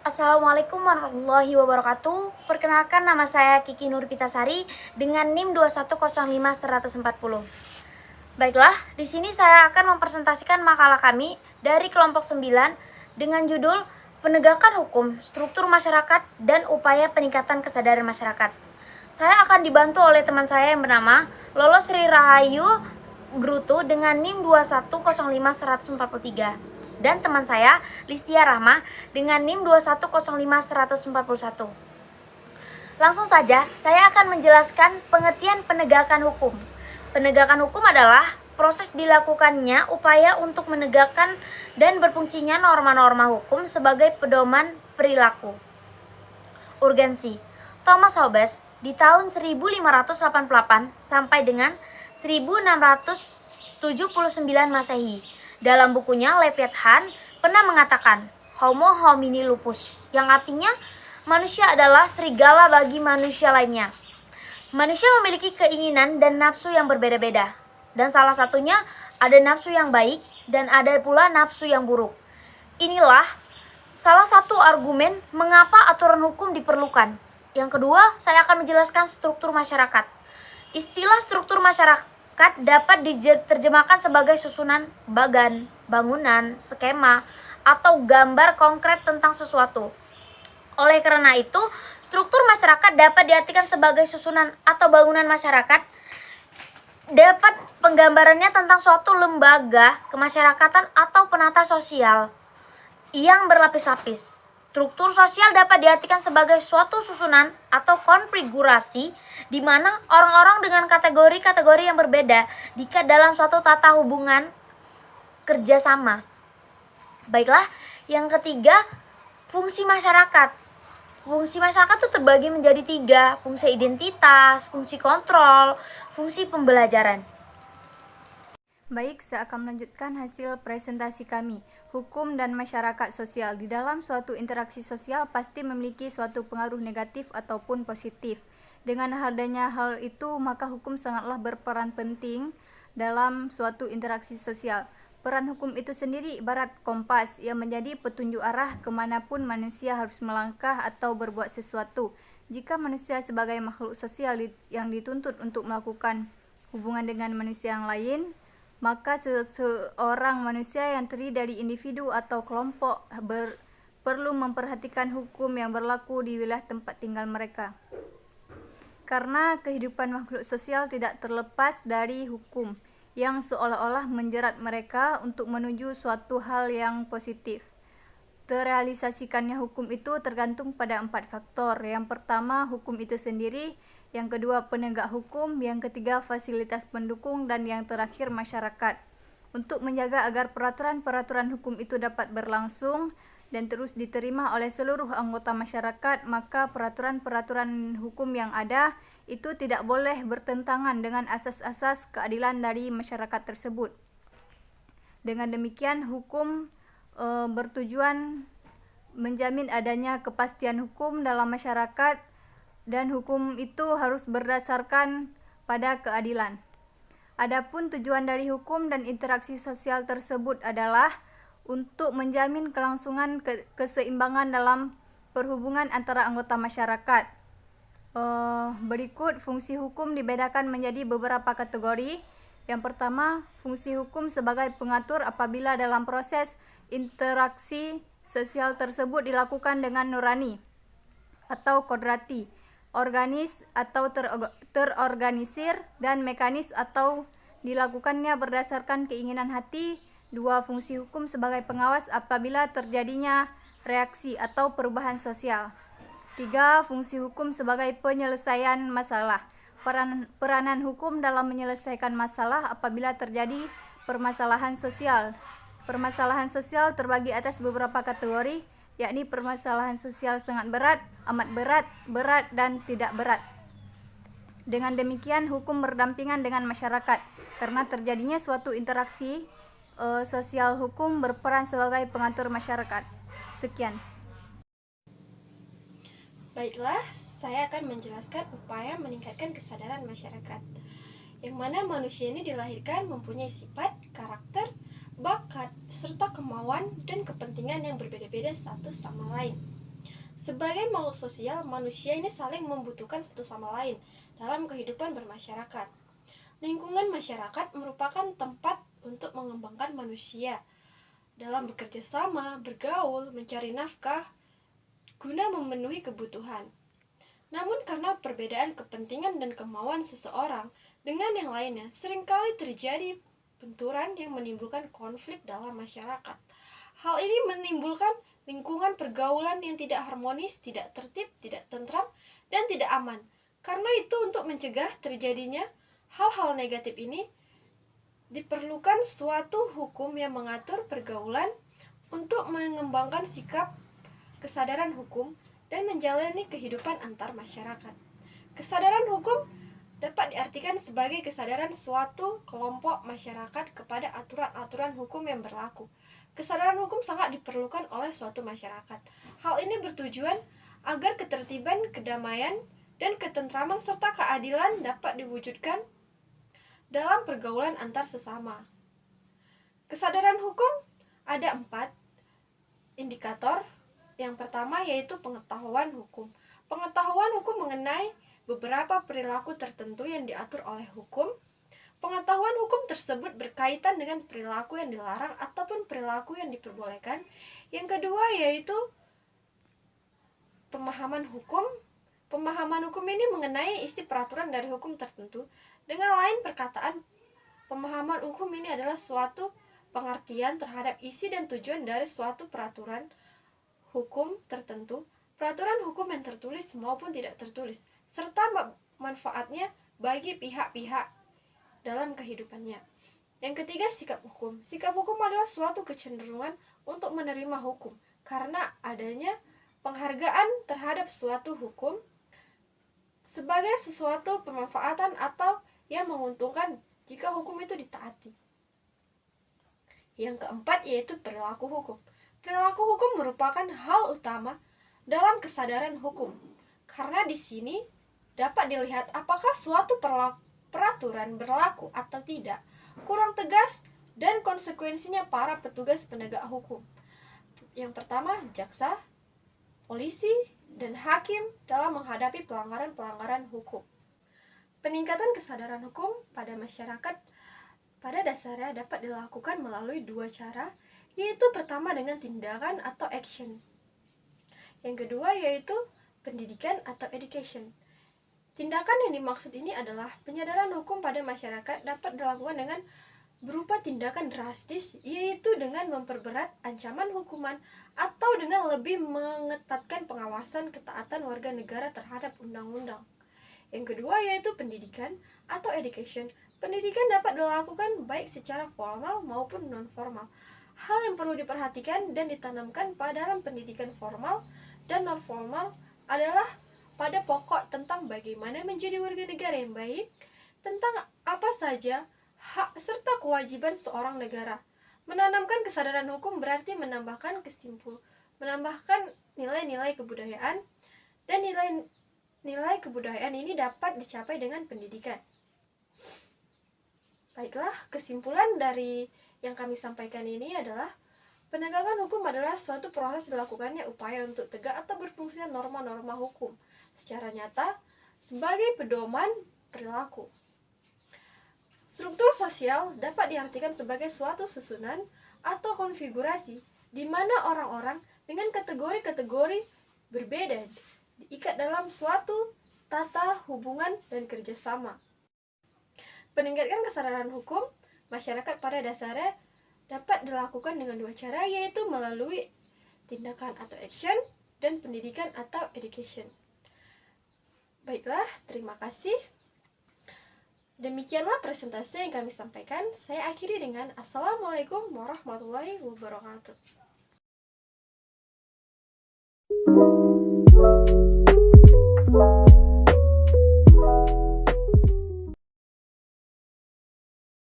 Assalamualaikum warahmatullahi wabarakatuh. Perkenalkan, nama saya Kiki Nurpitasari dengan NIM 2105140. Baiklah, di sini saya akan mempresentasikan makalah kami dari kelompok 9 dengan judul Penegakan Hukum, Struktur Masyarakat dan Upaya Peningkatan Kesadaran Masyarakat. Saya akan dibantu oleh teman saya yang bernama Lolo Sri Rahayu Brutu dengan NIM 2105143 dan teman saya Listia Rahma dengan NIM 2105141. Langsung saja, saya akan menjelaskan pengertian penegakan hukum. Penegakan hukum adalah proses dilakukannya upaya untuk menegakkan dan berfungsinya norma-norma hukum sebagai pedoman perilaku. Urgensi. Thomas Hobbes di tahun 1588 sampai dengan 1679 Masehi. Dalam bukunya Leviathan pernah mengatakan Homo homini lupus, yang artinya manusia adalah serigala bagi manusia lainnya. Manusia memiliki keinginan dan nafsu yang berbeda-beda, dan salah satunya ada nafsu yang baik dan ada pula nafsu yang buruk. Inilah salah satu argumen mengapa aturan hukum diperlukan. Yang kedua, saya akan menjelaskan struktur masyarakat. Istilah struktur masyarakat dapat diterjemahkan sebagai susunan bagan, bangunan, skema, atau gambar konkret tentang sesuatu. Oleh karena itu, struktur masyarakat dapat diartikan sebagai susunan atau bangunan masyarakat. Dapat penggambarannya tentang suatu lembaga kemasyarakatan atau penata sosial yang berlapis-lapis. Struktur sosial dapat diartikan sebagai suatu susunan atau konfigurasi di mana orang-orang dengan kategori-kategori yang berbeda diikat dalam suatu tata hubungan kerjasama. Baiklah, yang ketiga, fungsi masyarakat. Fungsi masyarakat itu terbagi menjadi 3, fungsi identitas, fungsi kontrol, fungsi pembelajaran. Baik, saya akan melanjutkan hasil presentasi kami. Hukum dan masyarakat sosial. Di dalam suatu interaksi sosial pasti memiliki suatu pengaruh negatif ataupun positif. Dengan adanya hal itu, maka hukum sangatlah berperan penting dalam suatu interaksi sosial. Peran hukum itu sendiri ibarat kompas yang menjadi petunjuk arah kemanapun manusia harus melangkah atau berbuat sesuatu. Jika manusia sebagai makhluk sosial yang dituntut untuk melakukan hubungan dengan manusia yang lain, maka seseorang manusia yang terdiri dari individu atau kelompok perlu memperhatikan hukum yang berlaku di wilayah tempat tinggal mereka. Karena kehidupan makhluk sosial tidak terlepas dari hukum yang seolah-olah menjerat mereka untuk menuju suatu hal yang positif. Terrealisasikannya hukum itu tergantung pada 4 faktor. Yang pertama, hukum itu sendiri. Yang kedua, penegak hukum. Yang ketiga, fasilitas pendukung. Dan yang terakhir, masyarakat. Untuk menjaga agar peraturan-peraturan hukum itu dapat berlangsung dan terus diterima oleh seluruh anggota masyarakat, maka peraturan-peraturan hukum yang ada itu tidak boleh bertentangan dengan asas-asas keadilan dari masyarakat tersebut. Dengan demikian, hukum bertujuan menjamin adanya kepastian hukum dalam masyarakat, dan hukum itu harus berdasarkan pada keadilan. Adapun tujuan dari hukum dan interaksi sosial tersebut adalah untuk menjamin kelangsungan keseimbangan dalam perhubungan antara anggota masyarakat. Berikut fungsi hukum dibedakan menjadi beberapa kategori. Yang pertama, fungsi hukum sebagai pengatur apabila dalam proses interaksi sosial tersebut dilakukan dengan nurani atau kodrati, organis atau terorganisir, dan mekanis atau dilakukannya berdasarkan keinginan hati. 2. Fungsi hukum sebagai pengawas apabila terjadinya reaksi atau perubahan sosial. 3. Fungsi hukum sebagai penyelesaian masalah. Peranan hukum dalam menyelesaikan masalah apabila terjadi permasalahan sosial. Permasalahan sosial terbagi atas beberapa kategori, yakni permasalahan sosial sangat berat, amat berat, berat, dan tidak berat. Dengan demikian, hukum berdampingan dengan masyarakat. Karena terjadinya suatu interaksi sosial, hukum berperan sebagai pengatur masyarakat. Sekian. Baiklah, saya akan menjelaskan upaya meningkatkan kesadaran masyarakat. Yang mana manusia ini dilahirkan mempunyai sifat, karakter, bakat, serta kemauan dan kepentingan yang berbeda-beda satu sama lain. Sebagai makhluk sosial, manusia ini saling membutuhkan satu sama lain dalam kehidupan bermasyarakat. Lingkungan masyarakat merupakan tempat untuk mengembangkan manusia dalam bekerja sama, bergaul, mencari nafkah, guna memenuhi kebutuhan. Namun karena perbedaan kepentingan dan kemauan seseorang dengan yang lainnya, seringkali terjadi benturan yang menimbulkan konflik dalam masyarakat. Hal ini menimbulkan lingkungan pergaulan yang tidak harmonis, tidak tertib, tidak tentram, dan tidak aman. Karena itu, untuk mencegah terjadinya hal-hal negatif ini, diperlukan suatu hukum yang mengatur pergaulan untuk mengembangkan sikap kesadaran hukum dan menjalani kehidupan antar masyarakat. Kesadaran hukum dapat diartikan sebagai kesadaran suatu kelompok masyarakat kepada aturan-aturan hukum yang berlaku. Kesadaran hukum sangat diperlukan oleh suatu masyarakat. Hal ini bertujuan agar ketertiban, kedamaian, dan ketentraman serta keadilan dapat diwujudkan dalam pergaulan antar sesama. Kesadaran hukum ada 4 indikator. Yang pertama yaitu pengetahuan hukum. Pengetahuan hukum mengenai beberapa perilaku tertentu yang diatur oleh hukum. Pengetahuan hukum tersebut berkaitan dengan perilaku yang dilarang ataupun perilaku yang diperbolehkan. Yang kedua yaitu pemahaman hukum. Pemahaman hukum ini mengenai isi peraturan dari hukum tertentu. Dengan lain perkataan, pemahaman hukum ini adalah suatu pengertian terhadap isi dan tujuan dari suatu peraturan hukum tertentu, peraturan hukum yang tertulis maupun tidak tertulis, serta manfaatnya bagi pihak-pihak dalam kehidupannya. Yang ketiga, sikap hukum. Sikap hukum adalah suatu kecenderungan untuk menerima hukum karena adanya penghargaan terhadap suatu hukum sebagai sesuatu pemanfaatan atau yang menguntungkan jika hukum itu ditaati. Yang keempat yaitu perilaku hukum. Perilaku hukum merupakan hal utama dalam kesadaran hukum, karena di sini dapat dilihat apakah suatu peraturan berlaku atau tidak, kurang tegas, dan konsekuensinya para petugas penegak hukum. Yang pertama, jaksa, polisi, dan hakim dalam menghadapi pelanggaran-pelanggaran hukum. Peningkatan kesadaran hukum pada masyarakat pada dasarnya dapat dilakukan melalui 2 cara, yaitu pertama dengan tindakan atau action. Yang kedua yaitu pendidikan atau education. Tindakan yang dimaksud ini adalah penyadaran hukum pada masyarakat dapat dilakukan dengan berupa tindakan drastis, yaitu dengan memperberat ancaman hukuman atau dengan lebih mengetatkan pengawasan ketaatan warga negara terhadap undang-undang. Yang kedua yaitu pendidikan atau education. Pendidikan dapat dilakukan baik secara formal maupun non-formal. Hal yang perlu diperhatikan dan ditanamkan pada dalam pendidikan formal dan non-formal adalah pada pokok tentang bagaimana menjadi warga negara yang baik, tentang apa saja hak serta kewajiban seorang negara. Menanamkan kesadaran hukum berarti menambahkan nilai-nilai kebudayaan, dan nilai kebudayaan ini dapat dicapai dengan pendidikan. Baiklah, kesimpulan dari yang kami sampaikan ini adalah penegakan hukum adalah suatu proses dilakukannya upaya untuk tegak atau berfungsinya norma-norma hukum secara nyata sebagai pedoman perilaku. Struktur sosial dapat diartikan sebagai suatu susunan atau konfigurasi di mana orang-orang dengan kategori-kategori berbeda diikat dalam suatu tata hubungan dan kerjasama. Peningkatan kesadaran hukum masyarakat pada dasarnya dapat dilakukan dengan 2 cara, yaitu melalui tindakan atau action dan pendidikan atau education. Baiklah, terima kasih. Demikianlah presentasi yang kami sampaikan. Saya akhiri dengan Assalamualaikum warahmatullahi wabarakatuh.